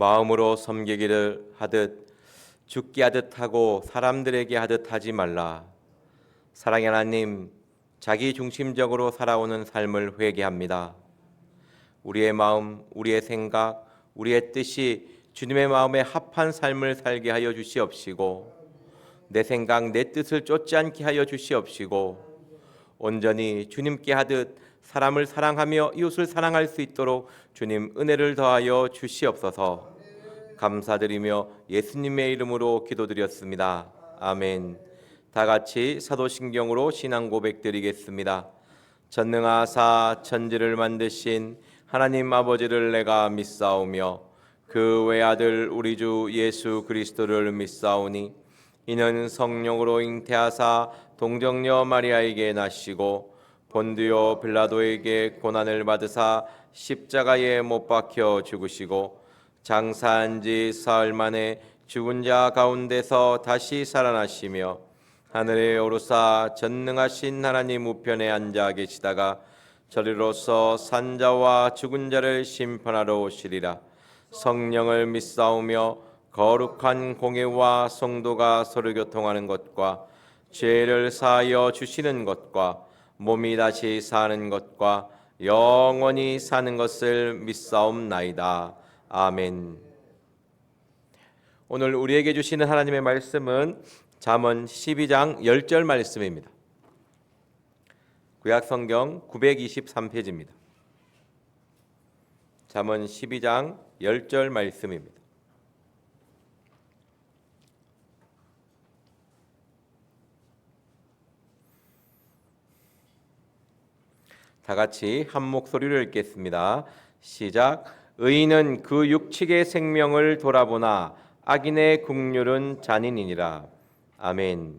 마음으로 섬기기를 하듯 죽게 하듯 하고 사람들에게 하듯 하지 말라. 사랑의 하나님, 자기 중심적으로 살아오는 삶을 회개합니다. 우리의 마음, 우리의 생각, 우리의 뜻이 주님의 마음에 합한 삶을 살게 하여 주시옵시고, 내 생각, 내 뜻을 쫓지 않게 하여 주시옵시고, 온전히 주님께 하듯 사람을 사랑하며 이웃을 사랑할 수 있도록 주님 은혜를 더하여 주시옵소서. 감사드리며 예수님의 이름으로 기도드렸습니다. 아멘. 다 같이 사도신경으로 신앙 고백 드리겠습니다. 전능하사 천지를 만드신 하나님 아버지를 내가 믿사오며 그 외아들 우리 주 예수 그리스도를 믿사오니 이는 성령으로 잉태하사 동정녀 마리아에게 나시고 본디오 빌라도에게 고난을 받으사 십자가에 못 박혀 죽으시고 장사한 지 사흘 만에 죽은 자 가운데서 다시 살아나시며 하늘에 오르사 전능하신 하나님 우편에 앉아 계시다가 저리로서 산자와 죽은 자를 심판하러 오시리라. 성령을 믿사오며 거룩한 공회와 성도가 서로 교통하는 것과 죄를 사하여 주시는 것과 몸이 다시 사는 것과 영원히 사는 것을 믿사옵나이다. 아멘. 오늘 우리에게 주시는 하나님의 말씀은 잠언 12장 10절 말씀입니다. 구약성경 923페이지입니다. 잠언 12장 10절 말씀입니다. 다 같이 한 목소리로 읽겠습니다. 시작. 의인은 그 육축의 생명을 돌아보나 악인의 국률은 잔인이니라. 아멘.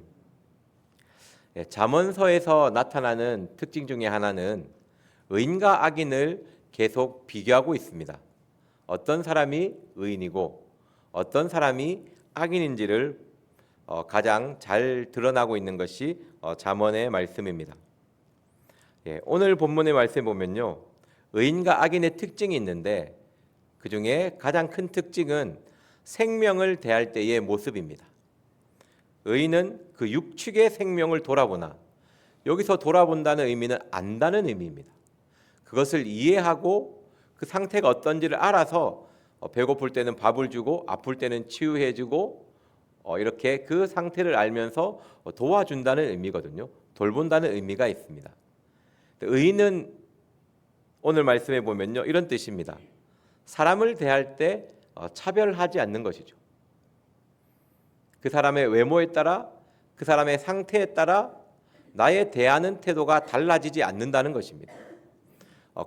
잠언서에서 나타나는 특징 중에 하나는 의인과 악인을 계속 비교하고 있습니다. 어떤 사람이 의인이고 어떤 사람이 악인인지를 가장 잘 드러나고 있는 것이 잠언의 말씀입니다. 오늘 본문의 말씀에 보면요, 의인과 악인의 특징이 있는데 그 중에 가장 큰 특징은 생명을 대할 때의 모습입니다. 의인은 그 육축의 생명을 돌아보나, 여기서 돌아본다는 의미는 안다는 의미입니다. 그것을 이해하고 그 상태가 어떤지를 알아서 배고플 때는 밥을 주고 아플 때는 치유해주고 이렇게 그 상태를 알면서 도와준다는 의미거든요. 돌본다는 의미가 있습니다. 의인은 오늘 말씀에 보면요, 이런 뜻입니다. 사람을 대할 때 차별하지 않는 것이죠. 그 사람의 외모에 따라, 그 사람의 상태에 따라 나의 대하는 태도가 달라지지 않는다는 것입니다.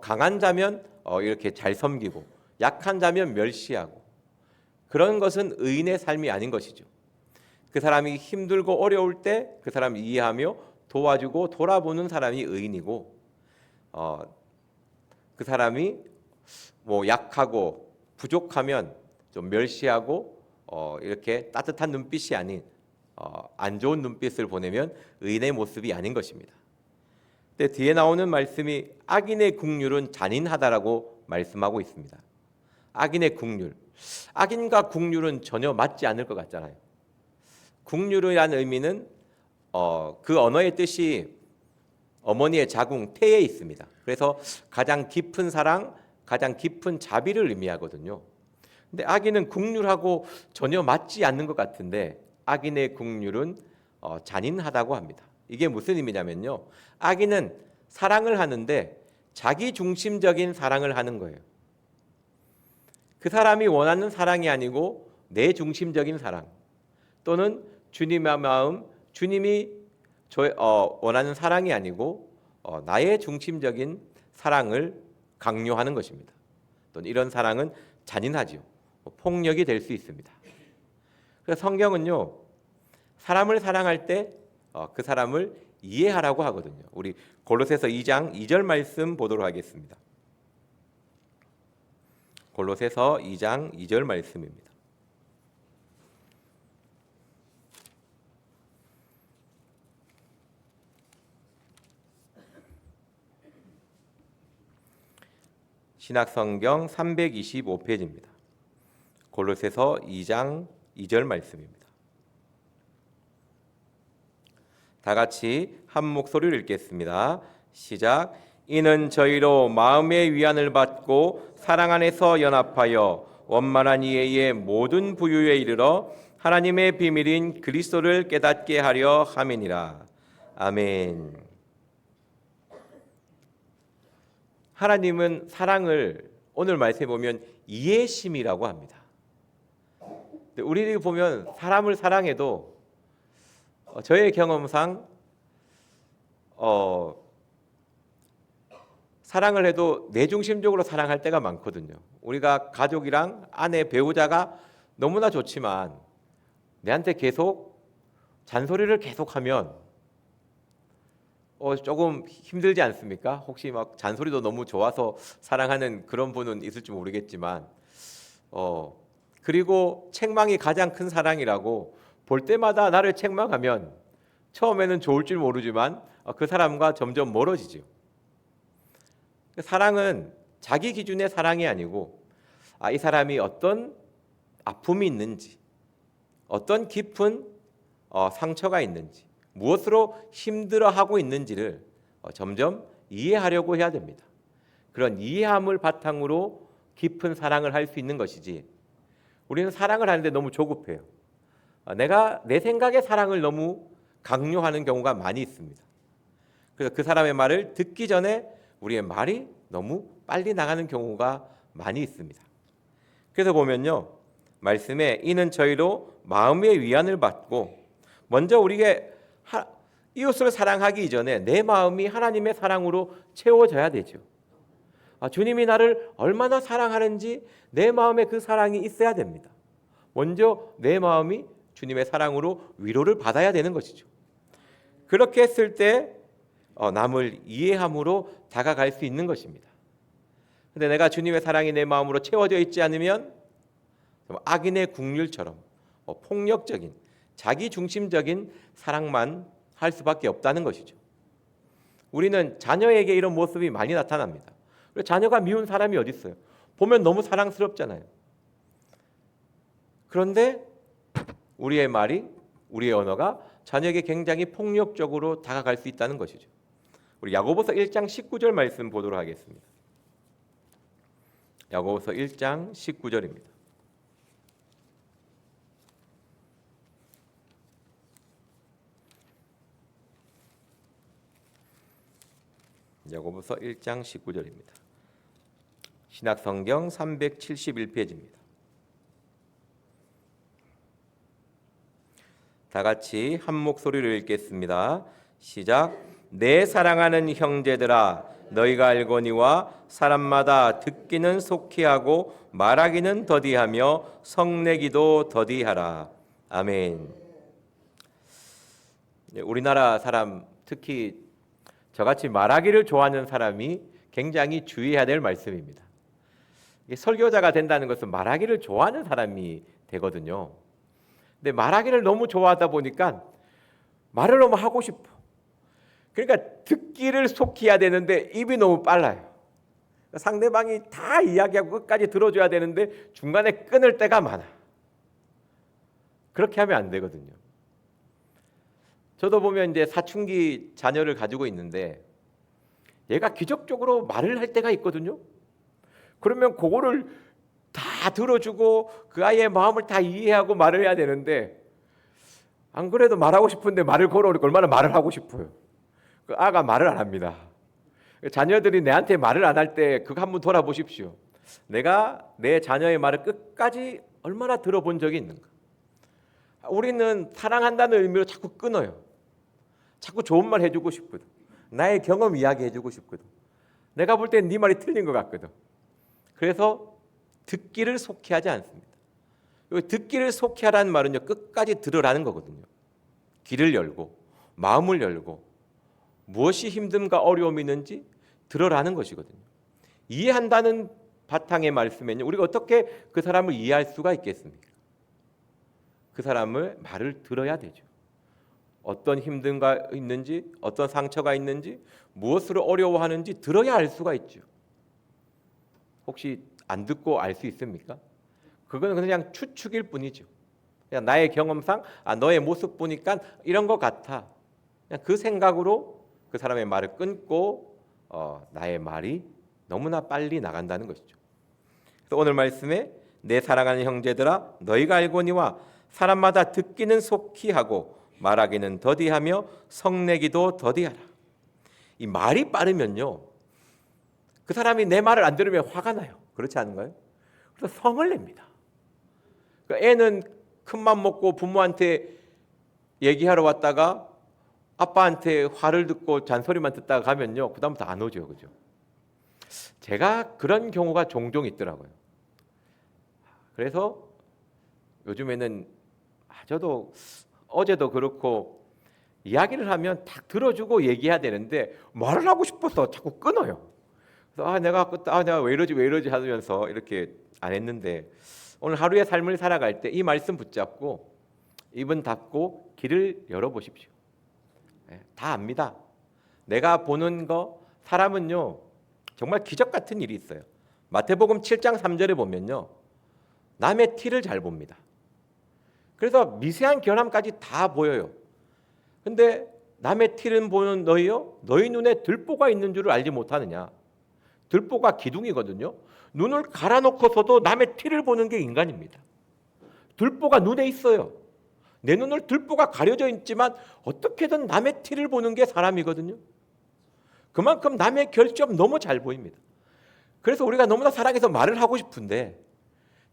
강한 자면 이렇게 잘 섬기고 약한 자면 멸시하고, 그런 것은 의인의 삶이 아닌 것이죠. 그 사람이 힘들고 어려울 때 그 사람을 이해하며 도와주고 돌아보는 사람이 의인이고, 그 사람이 약하고 부족하면 좀 멸시하고 이렇게 따뜻한 눈빛이 아닌 안 좋은 눈빛을 보내면 의인의 모습이 아닌 것입니다. 근데 뒤에 나오는 말씀이 악인의 국률은 잔인하다라고 말씀하고 있습니다. 악인의 국률, 악인과 국률은 전혀 맞지 않을 것 같잖아요. 국률이라는 의미는 그 언어의 뜻이 어머니의 자궁, 태에 있습니다. 그래서 가장 깊은 사랑, 가장 깊은 자비를 의미하거든요. 근데 악인은 국률하고 전혀 맞지 않는 것 같은데 악인의 국률은 잔인하다고 합니다. 이게 무슨 의미냐면요, 악인은 사랑을 하는데 자기 중심적인 사랑을 하는 거예요. 그 사람이 원하는 사랑이 아니고 내 중심적인 사랑, 또는 주님의 마음, 주님이 원하는 사랑이 아니고 나의 중심적인 사랑을 강요하는 것입니다. 또는 이런 사랑은 잔인하지요. 폭력이 될 수 있습니다. 그래서 성경은요, 사람을 사랑할 때 그 사람을 이해하라고 하거든요. 우리 골로새서 2장 2절 말씀 보도록 하겠습니다. 골로새서 2장 2절 말씀입니다. 신약성경 325페이지입니다. 골로새서 2장 2절 말씀입니다. 다 같이 한 목소리로 읽겠습니다. 시작. 이는 저희로 마음의 위안을 받고 사랑 안에서 연합하여 원만한 이해의 모든 부유에 이르러 하나님의 비밀인 그리스도를 깨닫게 하려 함이니라. 아멘. 하나님은 사랑을 오늘 말씀에 보면 이해심이라고 합니다. 우리들이 보면 사람을 사랑해도 저의 경험상 사랑을 해도 내중심적으로 사랑할 때가 많거든요. 우리가 가족이랑 아내, 배우자가 너무나 좋지만 내한테 계속 잔소리를 계속하면 조금 힘들지 않습니까? 혹시 막 잔소리도 너무 좋아서 사랑하는 그런 분은 있을지 모르겠지만 그리고 책망이 가장 큰 사랑이라고 볼 때마다 나를 책망하면 처음에는 좋을 줄 모르지만 그 사람과 점점 멀어지죠. 사랑은 자기 기준의 사랑이 아니고 이 사람이 어떤 아픔이 있는지, 어떤 깊은 상처가 있는지, 무엇으로 힘들어하고 있는지를 점점 이해하려고 해야 됩니다. 그런 이해함을 바탕으로 깊은 사랑을 할 수 있는 것이지 우리는 사랑을 하는데 너무 조급해요. 내가 내 생각에 사랑을 너무 강요하는 경우가 많이 있습니다. 그래서 그 사람의 말을 듣기 전에 우리의 말이 너무 빨리 나가는 경우가 많이 있습니다. 그래서 보면요, 말씀에 이는 저희로 마음의 위안을 받고 먼저 우리에게 이웃을 사랑하기 이전에 내 마음이 하나님의 사랑으로 채워져야 되죠. 주님이 나를 얼마나 사랑하는지 내 마음에 그 사랑이 있어야 됩니다. 먼저 내 마음이 주님의 사랑으로 위로를 받아야 되는 것이죠. 그렇게 했을 때 남을 이해함으로 다가갈 수 있는 것입니다. 근데 내가 주님의 사랑이 내 마음으로 채워져 있지 않으면 악인의 국률처럼 폭력적인 자기중심적인 사랑만 할 수밖에 없다는 것이죠. 우리는 자녀에게 이런 모습이 많이 나타납니다. 자녀가 미운 사람이 어디 있어요? 보면 너무 사랑스럽잖아요. 그런데 우리의 말이, 우리의 언어가 자녀에게 굉장히 폭력적으로 다가갈 수 있다는 것이죠. 우리 야고보서 1장 19절 말씀 보도록 하겠습니다. 야고보서 1장 19절입니다. 야고보서 1장 19절입니다. 신약성경 371페이지입니다. 다 같이 한 목소리로 읽겠습니다. 시작. 내 사랑하는 형제들아 너희가 알거니와 사람마다 듣기는 속히 하고 말하기는 더디하며 성내기도 더디하라. 아멘. 우리나라 사람 특히 저같이 말하기를 좋아하는 사람이 굉장히 주의해야 될 말씀입니다. 설교자가 된다는 것은 말하기를 좋아하는 사람이 되거든요. 근데 말하기를 너무 좋아하다 보니까 말을 너무 하고 싶어. 그러니까 듣기를 속히 해야 되는데 입이 너무 빨라요. 상대방이 다 이야기하고 끝까지 들어줘야 되는데 중간에 끊을 때가 많아. 그렇게 하면 안 되거든요. 저도 보면 이제 사춘기 자녀를 가지고 있는데 얘가 기적적으로 말을 할 때가 있거든요. 그러면 그거를 다 들어주고 그 아이의 마음을 다 이해하고 말을 해야 되는데 안 그래도 말하고 싶은데 말을 걸어오니까 얼마나 말을 하고 싶어요. 그 아가 말을 안 합니다. 자녀들이 내한테 말을 안 할 때 그거 한번 돌아보십시오. 내가 내 자녀의 말을 끝까지 얼마나 들어본 적이 있는가. 우리는 사랑한다는 의미로 자꾸 끊어요. 자꾸 좋은 말 해주고 싶거든. 나의 경험 이야기해주고 싶거든. 내가 볼 땐 네 말이 틀린 것 같거든. 그래서 듣기를 속히 하지 않습니다. 듣기를 속히 하라는 말은요, 끝까지 들으라는 거거든요. 귀를 열고 마음을 열고 무엇이 힘듦과 어려움이 있는지 들으라는 것이거든요. 이해한다는 바탕의 말씀에는 우리가 어떻게 그 사람을 이해할 수가 있겠습니까? 그 사람을 말을 들어야 되죠. 어떤 힘듦가 있는지, 어떤 상처가 있는지, 무엇으로 어려워하는지 들어야 알 수가 있죠. 혹시 안 듣고 알 수 있습니까? 그건 그냥 추측일 뿐이죠. 그냥 나의 경험상 너의 모습 보니까 이런 것 같아. 그냥 그 생각으로 그 사람의 말을 끊고 나의 말이 너무나 빨리 나간다는 것이죠. 그래서 오늘 말씀에 내 사랑하는 형제들아 너희가 알거니와 사람마다 듣기는 속히 하고 말하기는 더디하며 성내기도 더디하라. 이 말이 빠르면요, 그 사람이 내 말을 안 들으면 화가 나요. 그렇지 않은가요? 그래서 성을 냅니다. 그러니까 애는 큰맘 먹고 부모한테 얘기하러 왔다가 아빠한테 화를 듣고 잔소리만 듣다가 가면요, 그다음부터 안 오죠, 그죠? 제가 그런 경우가 종종 있더라고요. 그래서 요즘에는 저도 어제도 그렇고 이야기를 하면 딱 들어주고 얘기해야 되는데 말을 하고 싶어서 자꾸 끊어요. 그래서 내가 왜 이러지 하면서 이렇게 안 했는데, 오늘 하루의 삶을 살아갈 때 이 말씀 붙잡고 입은 닫고 길을 열어보십시오. 다 압니다. 내가 보는 거, 사람은요 정말 기적 같은 일이 있어요. 마태복음 7장 3절에 보면요, 남의 티를 잘 봅니다. 그래서 미세한 결함까지 다 보여요. 근데 남의 티를 보는 너희요, 너희 눈에 들보가 있는 줄을 알지 못하느냐. 들보가 기둥이거든요. 눈을 갈아놓고서도 남의 티를 보는 게 인간입니다. 들보가 눈에 있어요. 내 눈을 들보가 가려져 있지만 어떻게든 남의 티를 보는 게 사람이거든요. 그만큼 남의 결점 너무 잘 보입니다. 그래서 우리가 너무나 사랑해서 말을 하고 싶은데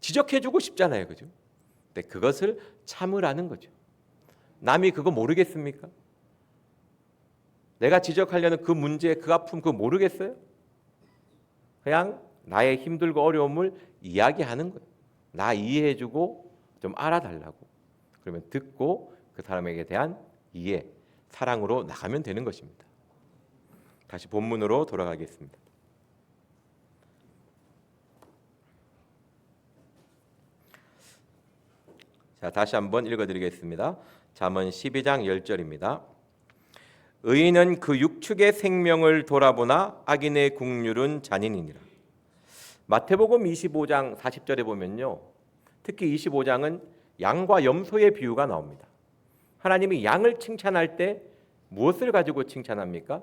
지적해주고 싶잖아요, 그죠? 근데 그것을 참으라는 거죠. 남이 그거 모르겠습니까? 내가 지적하려는 그 문제, 그 아픔 그거 모르겠어요? 그냥 나의 힘들고 어려움을 이야기하는 거예요. 나 이해해주고 좀 알아달라고. 그러면 듣고 그 사람에게 대한 이해, 사랑으로 나가면 되는 것입니다. 다시 본문으로 돌아가겠습니다. 자, 다시 한번 읽어드리겠습니다. 잠언 12장 10절입니다. 의인은 그 육축의 생명을 돌아보나 악인의 국률은 잔인이니라. 마태복음 25장 40절에 보면요, 특히 25장은 양과 염소의 비유가 나옵니다. 하나님이 양을 칭찬할 때 무엇을 가지고 칭찬합니까?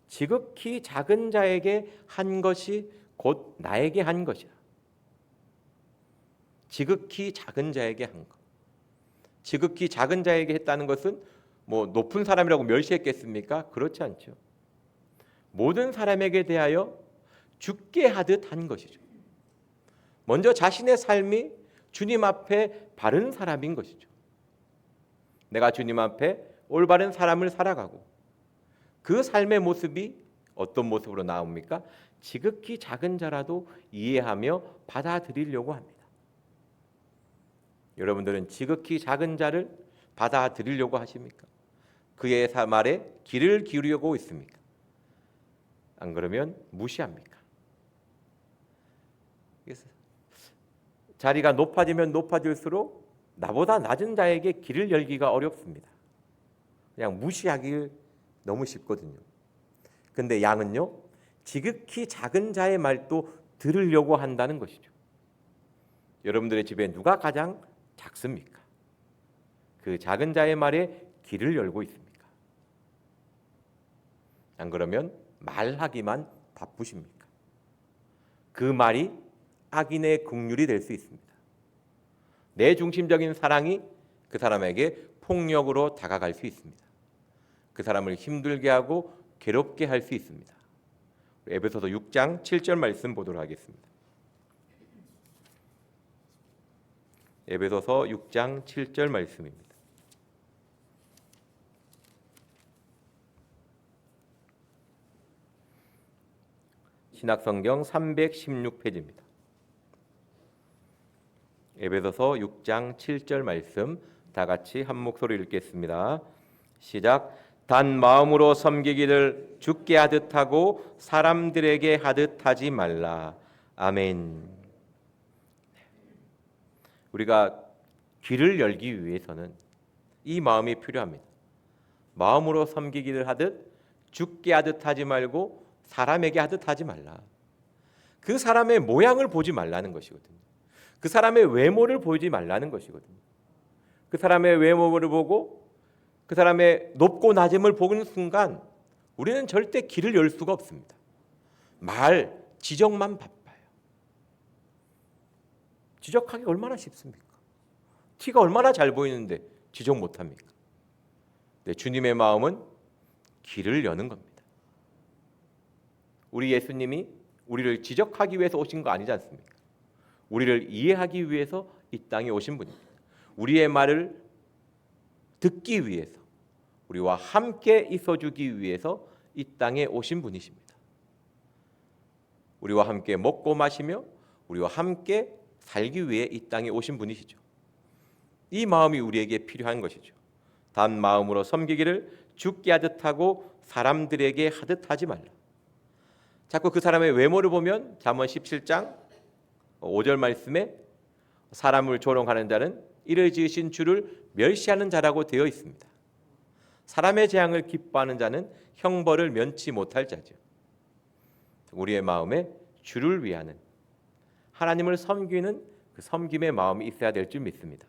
지극히 작은 자에게 한 것이 곧 나에게 한 것이라. 지극히 작은 자에게 한 것. 지극히 작은 자에게 했다는 것은 뭐 높은 사람이라고 멸시했겠습니까? 그렇지 않죠. 모든 사람에게 대하여 죽게 하듯 한 것이죠. 먼저 자신의 삶이 주님 앞에 바른 사람인 것이죠. 내가 주님 앞에 올바른 삶을 살아가고 그 삶의 모습이 어떤 모습으로 나옵니까? 지극히 작은 자라도 이해하며 받아들이려고 합니다. 여러분들은 지극히 작은 자를 받아들이려고 하십니까? 그의 말에 귀를 기울이고 있습니까? 안 그러면 무시합니까? 자리가 높아지면 높아질수록 나보다 낮은 자에게 길을 열기가 어렵습니다. 그냥 무시하기 너무 쉽거든요. 근데 양은요, 지극히 작은 자의 말도 들으려고 한다는 것이죠. 여러분들의 집에 누가 가장 작습니까? 그 작은 자의 말에 귀를 열고 있습니까? 안 그러면 말하기만 바쁘십니까? 그 말이 악인의 국률이 될 수 있습니다. 내 중심적인 사랑이 그 사람에게 폭력으로 다가갈 수 있습니다. 그 사람을 힘들게 하고 괴롭게 할 수 있습니다. 에베소서 6장 7절 말씀 보도록 하겠습니다. 에베소서 6장 7절 말씀입니다. 신약성경 316페이지입니다. 에베소서 6장 7절 말씀 다 같이 한 목소리 읽겠습니다. 시작. 단 마음으로 섬기기를 주께 하듯 하고 사람들에게 하듯 하지 말라. 아멘. 우리가 귀를 열기 위해서는 이 마음이 필요합니다. 마음으로 섬기기를 하듯 주께 하듯 하지 말고 사람에게 하듯 하지 말라. 그 사람의 모양을 보지 말라는 것이거든요. 그 사람의 외모를 보지 말라는 것이거든요. 그 사람의 외모를 보고 그 사람의 높고 낮음을 보는 순간 우리는 절대 길을 열 수가 없습니다. 말, 지적만 바빠요. 지적하기 얼마나 쉽습니까? 티가 얼마나 잘 보이는데 지적 못합니까? 네, 주님의 마음은 길을 여는 겁니다. 우리 예수님이 우리를 지적하기 위해서 오신 거 아니지 않습니까? 우리를 이해하기 위해서 이 땅에 오신 분입니다. 우리의 말을 듣기 위해서, 우리와 함께 있어주기 위해서 이 땅에 오신 분이십니다. 우리와 함께 먹고 마시며 우리와 함께 살기 위해 이 땅에 오신 분이시죠. 이 마음이 우리에게 필요한 것이죠. 단 마음으로 섬기기를 죽게 하듯 하고 사람들에게 하듯 하지 말라. 자꾸 그 사람의 외모를 보면 잠언 17장 5절 말씀에 사람을 조롱하는 자는 이를 지으신 주를 멸시하는 자라고 되어 있습니다. 사람의 재앙을 기뻐하는 자는 형벌을 면치 못할 자죠. 우리의 마음에 주를 위하는, 하나님을 섬기는 그 섬김의 마음이 있어야 될 줄 믿습니다.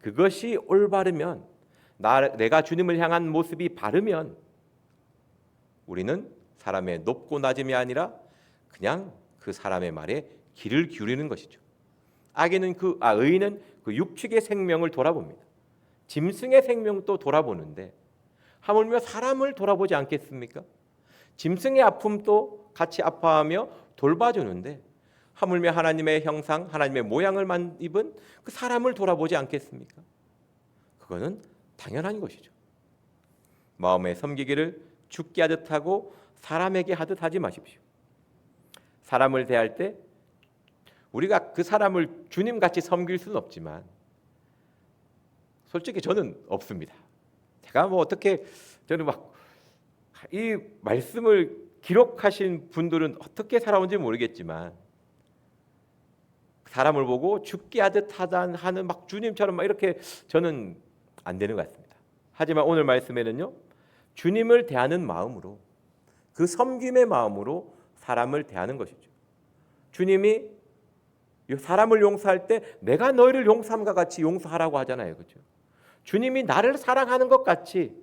그것이 올바르면, 내가 주님을 향한 모습이 바르면 우리는 사람의 높고 낮음이 아니라 그냥 그 사람의 말에 귀를 기울이는 것이죠. 의인은 그 육축의 생명을 돌아봅니다. 짐승의 생명도 돌아보는데 하물며 사람을 돌아보지 않겠습니까? 짐승의 아픔도 같이 아파하며 돌봐주는데 하물며 하나님의 형상, 하나님의 모양을 입은 그 사람을 돌아보지 않겠습니까? 그거는 당연한 것이죠. 마음에 섬기기를 죽게 하듯 하고 사람에게 하듯 하지 마십시오. 사람을 대할 때 우리가 그 사람을 주님같이 섬길 수는 없지만 솔직히 저는 없습니다. 제가 어떻게 저는 이 말씀을 기록하신 분들은 어떻게 살아온지 모르겠지만 사람을 보고 죽게 하듯 하는 주님처럼 이렇게 저는 안 되는 것 같습니다. 하지만 오늘 말씀에는요, 주님을 대하는 마음으로, 그 섬김의 마음으로 사람을 대하는 것이죠. 주님이 사람을 용서할 때 내가 너희를 용서함과 같이 용서하라고 하잖아요. 그렇죠? 주님이 나를 사랑하는 것 같이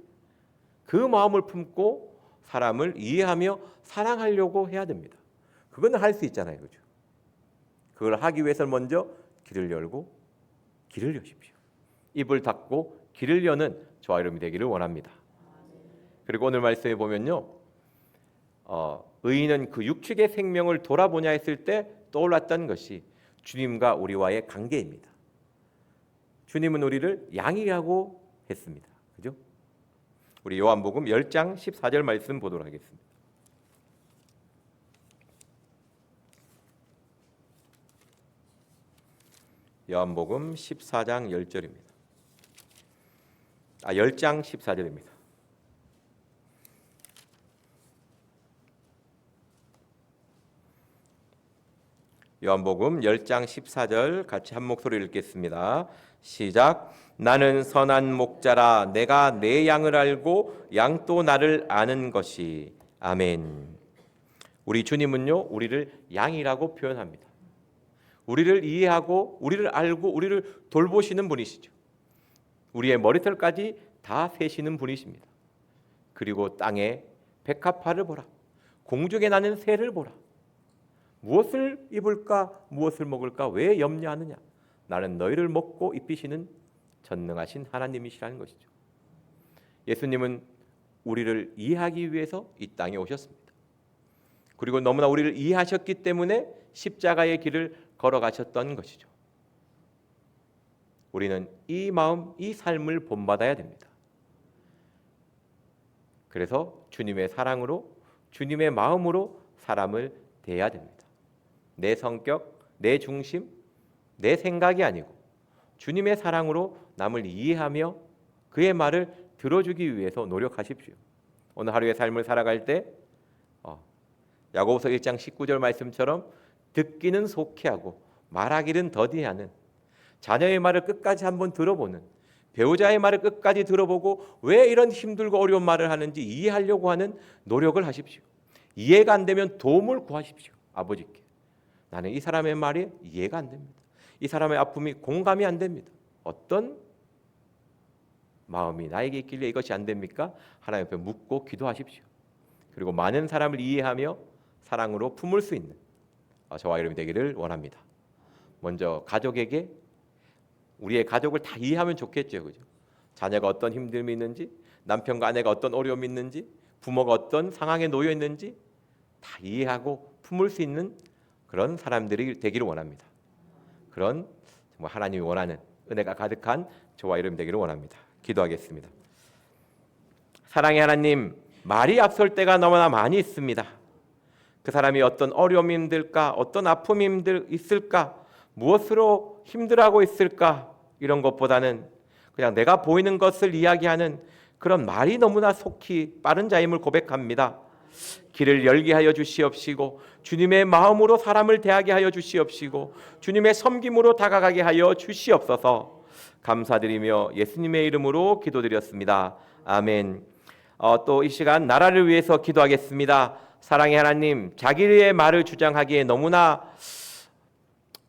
그 마음을 품고 사람을 이해하며 사랑하려고 해야 됩니다. 그건 할 수 있잖아요. 그렇죠? 그걸 하기 위해서는 먼저 길을 열고 길을 여십시오. 입을 닫고 길을 여는 저와 여러분이 되기를 원합니다. 그리고 오늘 말씀에 보면요, 의인은 그 육축의 생명을 돌아보냐 했을 때 떠올랐던 것이 주님과 우리와의 관계입니다. 주님은 우리를 양이라고 했습니다. 그죠? 우리 요한복음 10장 14절 말씀 보도록 하겠습니다. 요한복음 14장 10절입니다. 10장 14절입니다. 요한복음 10장 14절 같이 한 목소리 읽겠습니다. 시작. 나는 선한 목자라 내가 내 양을 알고 양도 나를 아는 것이. 아멘. 우리 주님은요, 우리를 양이라고 표현합니다. 우리를 이해하고 우리를 알고 우리를 돌보시는 분이시죠. 우리의 머리털까지 다 세시는 분이십니다. 그리고 땅에 백합화를 보라, 공중에 나는 새를 보라. 무엇을 입을까, 무엇을 먹을까, 왜 염려하느냐? 나는 너희를 먹고 입히시는 전능하신 하나님이시라는 것이죠. 예수님은 우리를 이해하기 위해서 이 땅에 오셨습니다. 그리고 너무나 우리를 이해하셨기 때문에 십자가의 길을 걸어가셨던 것이죠. 우리는 이 마음, 이 삶을 본받아야 됩니다. 그래서 주님의 사랑으로, 주님의 마음으로 사람을 대해야 됩니다. 내 성격, 내 중심, 내 생각이 아니고 주님의 사랑으로 남을 이해하며 그의 말을 들어주기 위해서 노력하십시오. 오늘 하루의 삶을 살아갈 때 야고보서 1장 19절 말씀처럼 듣기는 속히하고 말하기는 더디하는, 자녀의 말을 끝까지 한번 들어보는, 배우자의 말을 끝까지 들어보고 왜 이런 힘들고 어려운 말을 하는지 이해하려고 하는 노력을 하십시오. 이해가 안 되면 도움을 구하십시오. 아버지께. 나는 이 사람의 말이 이해가 안 됩니다. 이 사람의 아픔이 공감이 안 됩니다. 어떤 마음이 나에게 있길래 이것이 안 됩니까? 하나님 앞에 묻고 기도하십시오. 그리고 많은 사람을 이해하며 사랑으로 품을 수 있는 저와 여러분이 되기를 원합니다. 먼저 가족에게 우리의 가족을 다 이해하면 좋겠죠, 그죠? 자녀가 어떤 힘듦이 있는지, 남편과 아내가 어떤 어려움이 있는지, 부모가 어떤 상황에 놓여 있는지 다 이해하고 품을 수 있는 그런 사람들이 되기를 원합니다. 그런 정말 하나님이 원하는 은혜가 가득한 저와 여러분 되기를 원합니다. 기도하겠습니다. 사랑의 하나님, 말이 앞설 때가 너무나 많이 있습니다. 그 사람이 어떤 어려움이 힘들까, 어떤 아픔이 있을까, 무엇으로 힘들어하고 있을까, 이런 것보다는 그냥 내가 보이는 것을 이야기하는 그런 말이 너무나 속히 빠른 자임을 고백합니다. 길을 열게 하여 주시옵시고 주님의 마음으로 사람을 대하게 하여 주시옵시고 주님의 섬김으로 다가가게 하여 주시옵소서. 감사드리며 예수님의 이름으로 기도드렸습니다. 아멘. 또 이 시간 나라를 위해서 기도하겠습니다. 사랑의 하나님, 자기의 말을 주장하기에 너무나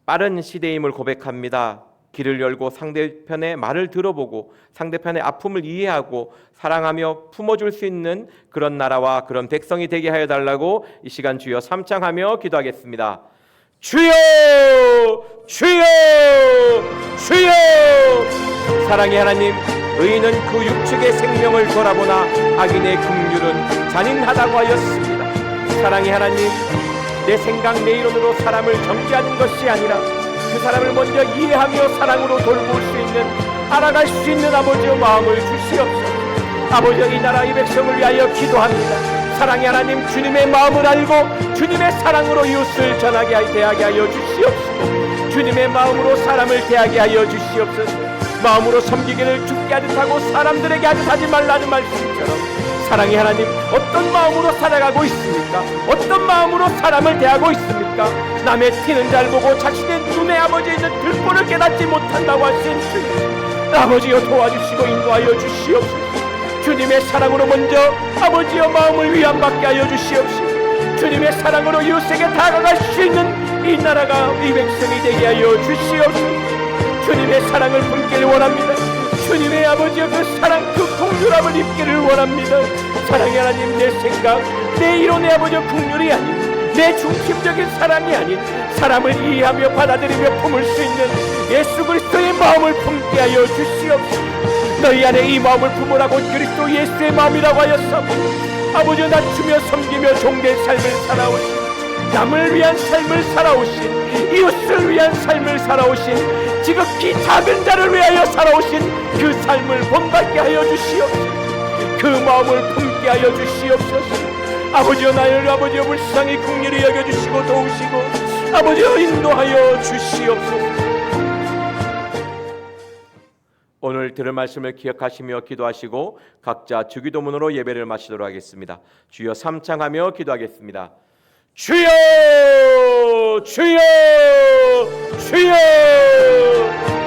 빠른 시대임을 고백합니다. 길을 열고 상대편의 말을 들어보고 상대편의 아픔을 이해하고 사랑하며 품어줄 수 있는 그런 나라와 그런 백성이 되게 하여 달라고 이 시간 주여 삼창하며 기도하겠습니다. 주여! 주여! 주여! 사랑의 하나님, 의인은 그 육축의 생명을 돌아보나 악인의 긍휼은 잔인하다고 하였습니다. 사랑의 하나님, 내 생각 내 이론으로 사람을 정죄하는 것이 아니라 그 사람을 먼저 이해하며 사랑으로 돌볼 수 있는, 알아갈 수 있는 아버지의 마음을 주시옵소서. 아버지여, 이 나라 이 백성을 위하여 기도합니다. 사랑의 하나님, 주님의 마음을 알고 주님의 사랑으로 이웃을 전하게 대하게 하여 주시옵소서. 주님의 마음으로 사람을 대하게 하여 주시옵소서. 마음으로 섬기기를 죽게 하듯 하고 사람들에게 하듯 하지 말라는 말씀처럼 사랑의 하나님, 어떤 마음으로 살아가고 있습니까? 어떤 마음으로 사람을 대하고 있습니까? 남의 티는 잘 보고 자신의 눈에 아버지에 있는 들보를 깨닫지 못한다고 하신 주님, 아버지여 도와주시고 인도하여 주시옵소서. 주님의 사랑으로 먼저 아버지여 마음을 위안받게 하여 주시옵시고 주님의 사랑으로 이웃에게 다가갈 수 있는 이 나라가 이 백성이 되게 하여 주시옵소서. 주님의 사랑을 품기를 원합니다. 주님의 아버지여 그 사랑, 그 긍휼함을 입기를 원합니다. 사랑의 하나님, 내 생각, 내 이론의 아버지여 긍휼이 아닌, 내 중심적인 사랑이 아닌 사람을 이해하며 받아들이며 품을 수 있는 예수 그리스도의 마음을 품게 하여 주시옵소서. 너희 안에 이 마음을 품으라고 그리스도 예수의 마음이라고 하였사오니 아버지여, 낮추며 섬기며 종된 삶을 살아오신, 남을 위한 삶을 살아오신, 이웃을 위한 삶을 살아오신, 지극히 작은 자를 위하여 살아오신 그 삶을 본받게 하여 주시옵소서. 그 마음을 품게 하여 주시옵소서. 아버지여, 나를 아버지여 불쌍히 긍휼히 여겨주시고 도우시고 아버지여 인도하여 주시옵소서. 오늘 들은 말씀을 기억하시며 기도하시고 각자 주기도문으로 예배를 마치도록 하겠습니다. 주여 삼창하며 기도하겠습니다. 주여! 주여! 주여!